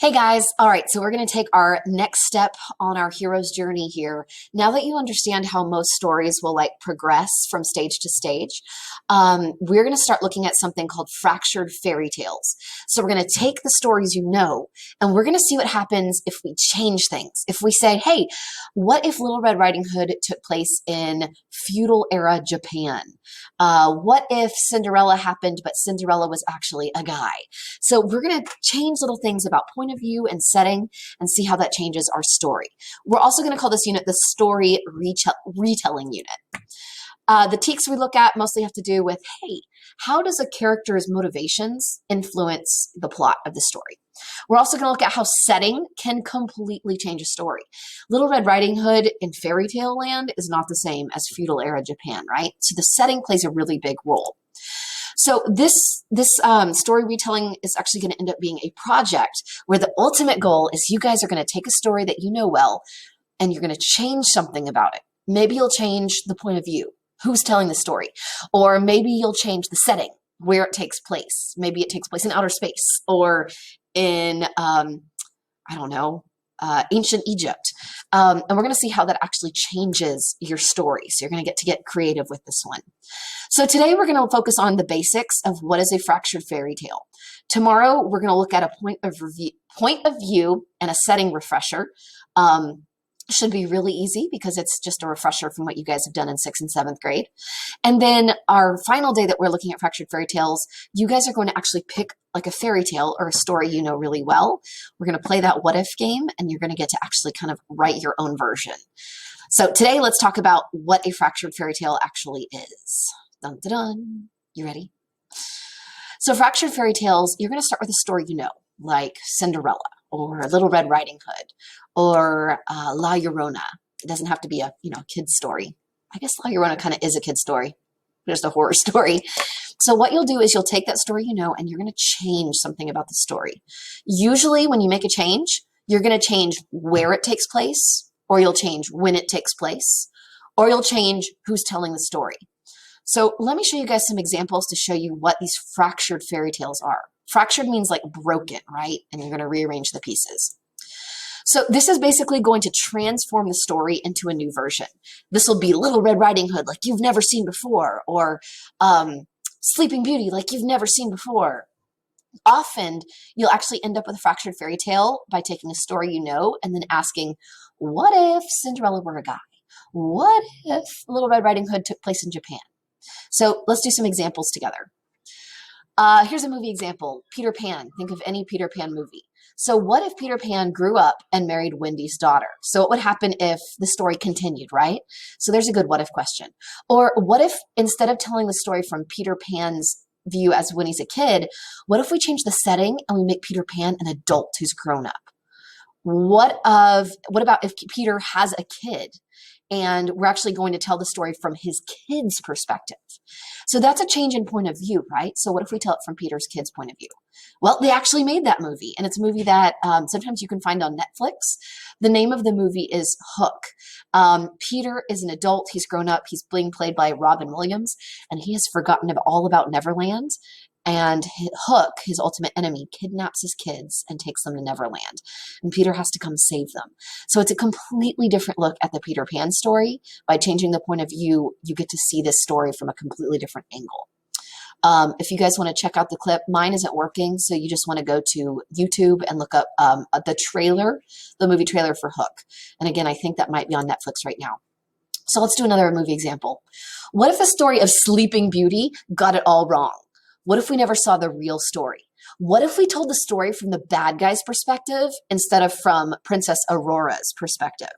Hey guys, all right, so we're going to take our next step on our hero's journey here. Now that you understand how most stories will progress from stage to stage, we're going to start looking at something called fractured fairy tales. So we're going to take the stories you know, and we're going to see what happens if we change things. If we say, hey, what if Little Red Riding Hood took place in feudal era Japan? What if Cinderella happened, but Cinderella was actually a guy? So we're going to change little things about point of view and setting and see how that changes our story. We're also going to call this unit the story retelling unit. The teaks we look at mostly have to do with, hey, how does a character's motivations influence the plot of the story? We're also going to look at how setting can completely change a story. Little Red Riding Hood in fairy tale land is not the same as feudal era Japan, right? So the setting plays a really big role. So this story retelling is actually going to end up being a project where the ultimate goal is you guys are going to take a story that you know well and you're going to change something about it. Maybe you'll change the point of view, who's telling the story, or maybe you'll change the setting, where it takes place. Maybe it takes place in outer space or in, I don't know, ancient Egypt. And we're going to see how that actually changes your story. So you're going to get creative with this one. So today we're going to focus on the basics of what is a fractured fairy tale. Tomorrow we're going to look at a point of view and a setting refresher. Should be really easy because it's just a refresher from what you guys have done in 6th and 7th grade. And then our final day that we're looking at fractured fairy tales, you guys are going to actually pick like a fairy tale or a story you know really well. We're going to play that what if game and you're going to get to actually kind of write your own version. So today let's talk about what a fractured fairy tale actually is. Dun, dun, dun. You ready? So fractured fairy tales, you're going to start with a story you know, like Cinderella or Little Red Riding Hood or La Llorona. It doesn't have to be a kid's story. I guess La Llorona kind of is a kid's story, just a horror story. So what you'll do is you'll take that story you know and you're going to change something about the story. Usually when you make a change, you're going to change where it takes place, or you'll change when it takes place, or you'll change who's telling the story. So let me show you guys some examples to show you what these fractured fairy tales are. Fractured means like broken, right? And you're going to rearrange the pieces. So this is basically going to transform the story into a new version. This will be Little Red Riding Hood like you've never seen before, or Sleeping Beauty like you've never seen before. Often you'll actually end up with a fractured fairy tale by taking a story you know and then asking, what if Cinderella were a guy? What if Little Red Riding Hood took place in Japan? So let's do some examples together. Here's a movie example, Peter Pan. Think of any Peter Pan movie. So what if Peter Pan grew up and married Wendy's daughter? So what would happen if the story continued, right? So there's a good what if question. Or what if instead of telling the story from Peter Pan's view as when he's a kid, what if we change the setting and we make Peter Pan an adult who's grown up? What about if Peter has a kid and we're actually going to tell the story from his kid's perspective? So that's a change in point of view, right? So what if we tell it from Peter's kid's point of view? Well, they actually made that movie, and it's a movie that sometimes you can find on Netflix. The name of the movie is Hook. Peter is an adult. He's grown up. He's being played by Robin Williams, and he has forgotten all about Neverland. And Hook, his ultimate enemy, kidnaps his kids and takes them to Neverland. And Peter has to come save them. So it's a completely different look at the Peter Pan story. By changing the point of view, you get to see this story from a completely different angle. If you guys want to check out the clip, mine isn't working. So you just want to go to YouTube and look up the trailer, the movie trailer for Hook. And again, I think that might be on Netflix right now. So let's do another movie example. What if the story of Sleeping Beauty got it all wrong? What if we never saw the real story? What if we told the story from the bad guy's perspective instead of from Princess Aurora's perspective?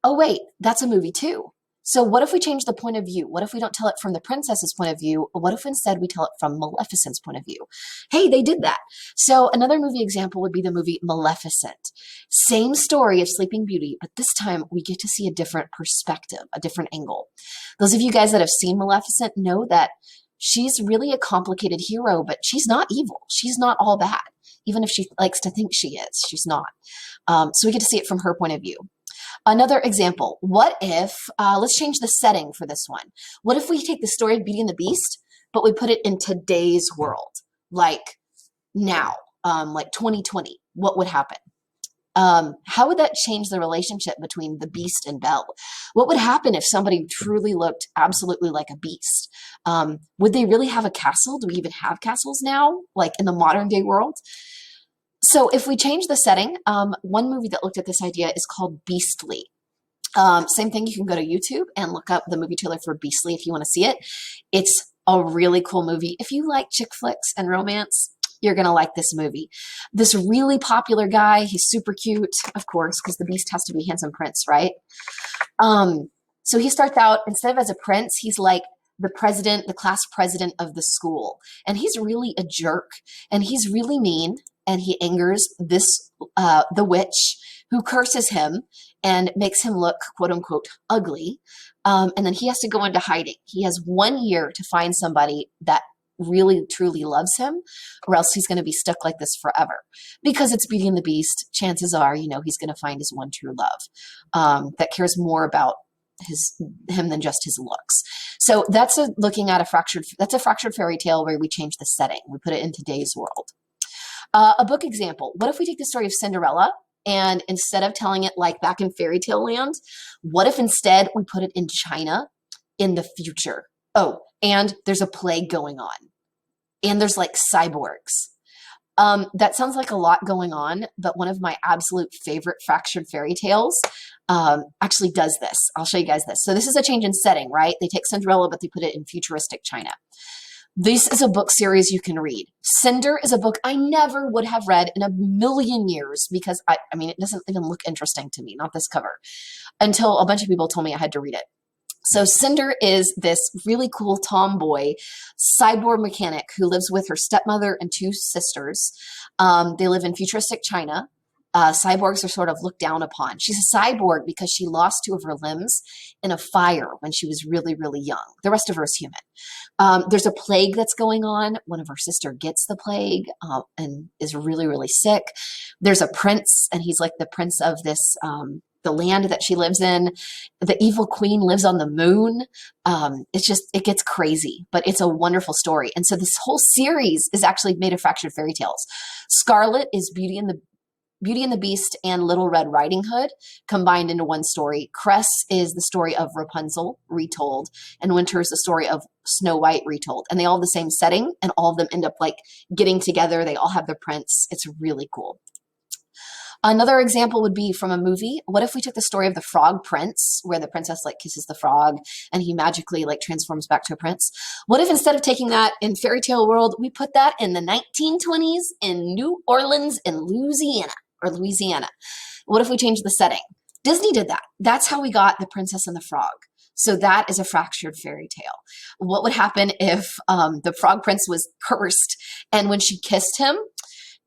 Oh, wait, that's a movie too. So what if we change the point of view? What if we don't tell it from the princess's point of view? What if instead we tell it from Maleficent's point of view? Hey, they did that. So another movie example would be the movie Maleficent. Same story of Sleeping Beauty, but this time we get to see a different perspective, a different angle. Those of you guys that have seen Maleficent know that she's really a complicated hero, but she's not evil. She's not all bad. Even if she likes to think she is, she's not. So we get to see it from her point of view. Another example, what if, let's change the setting for this one. What if we take the story of Beauty and the Beast, but we put it in today's world, like now? like 2020, what would happen? How would that change the relationship between the Beast and Belle? What would happen if somebody truly looked absolutely like a beast? Would they really have a castle? Do we even have castles now, like in the modern day world? So if we change the setting, one movie that looked at this idea is called Beastly. Same thing, you can go to YouTube and look up the movie trailer for Beastly if you want to see it. It's a really cool movie. If you like chick flicks and romance, you're going to like this movie. This really popular guy, he's super cute, of course, because the Beast has to be handsome prince, right? So he starts out, instead of as a prince, he's like the president, the class president of the school. And he's really a jerk, and he's really mean, and he angers the witch, who curses him and makes him look, quote unquote, ugly. And then he has to go into hiding. He has 1 year to find somebody that really truly loves him, or else he's going to be stuck like this forever. Because it's Beauty and the Beast, chances are, he's going to find his one true love that cares more about him than just his looks. So that's looking at a fractured fairy tale where we change the setting. We put it in today's world. A book example. What if we take the story of Cinderella, and instead of telling it like back in fairy tale land, what if instead we put it in China in the future? Oh, and there's a plague going on. And there's like cyborgs. That sounds like a lot going on, but one of my absolute favorite fractured fairy tales actually does this. I'll show you guys this. So this is a change in setting, right? They take Cinderella, but they put it in futuristic China. This is a book series you can read. Cinder is a book I never would have read in a million years because, I mean, it doesn't even look interesting to me, not this cover, until a bunch of people told me I had to read it. So Cinder is this really cool tomboy cyborg mechanic who lives with her stepmother and 2 sisters. They live in futuristic China. Cyborgs are sort of looked down upon. She's a cyborg because she lost 2 of her limbs in a fire when she was really, really young. The rest of her is human. There's a plague that's going on. One of her sister gets the plague and is really, really sick. There's a prince, and he's like the prince of this the land that she lives in. The evil queen lives on the moon. It gets crazy, but it's a wonderful story. And so this whole series is actually made of fractured fairy tales. Scarlet is Beauty and the Beast and Little Red Riding Hood combined into one story. Cress is the story of Rapunzel retold, and Winter is the story of Snow White retold. And they all have the same setting, and all of them end up like getting together. They all have their prince. It's really cool. Another example would be from a movie. What if we took the story of the Frog Prince, where the princess like kisses the frog and he magically like transforms back to a prince? What if instead of taking that in fairy tale world, we put that in the 1920s in New Orleans in Louisiana? What if we changed the setting? Disney did that. That's how we got The Princess and the Frog. So that is a fractured fairy tale. What would happen if the Frog Prince was cursed, and when she kissed him,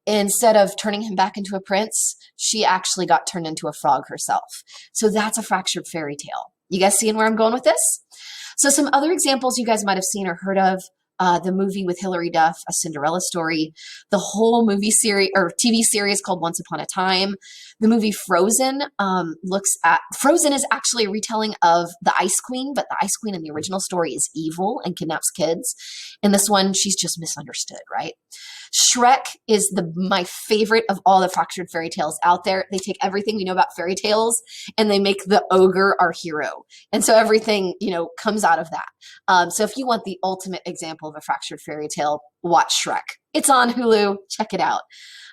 instead of turning him back into a prince, she actually got turned into a frog herself. So that's a fractured fairy tale. You guys seeing where I'm going with this? So some other examples you guys might have seen or heard of. The movie with Hilary Duff, A Cinderella Story, the whole movie series or TV series called Once Upon a Time. The movie Frozen Frozen is actually a retelling of the Ice Queen, but the Ice Queen in the original story is evil and kidnaps kids. In this one, she's just misunderstood, right? Shrek is my favorite of all the fractured fairy tales out there. They take everything we know about fairy tales and they make the ogre our hero. And so everything, comes out of that. So if you want the ultimate example of a fractured fairy tale, watch Shrek. It's on Hulu. Check it out.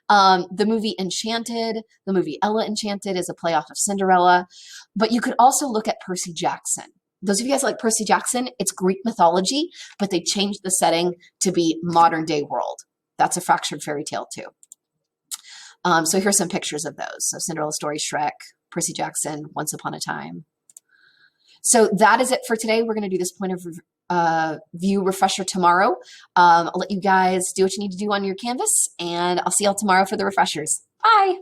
The movie Enchanted, the movie Ella Enchanted is a play off of Cinderella. But you could also look at Percy Jackson. Those of you guys like Percy Jackson, it's Greek mythology, but they changed the setting to be modern day world. That's a fractured fairy tale too. So here's some pictures of those. So Cinderella Story, Shrek, Percy Jackson, Once Upon a Time. So that is it for today. We're going to do this point of view refresher tomorrow. I'll let you guys do what you need to do on your canvas, and I'll see y'all tomorrow for the refreshers. Bye.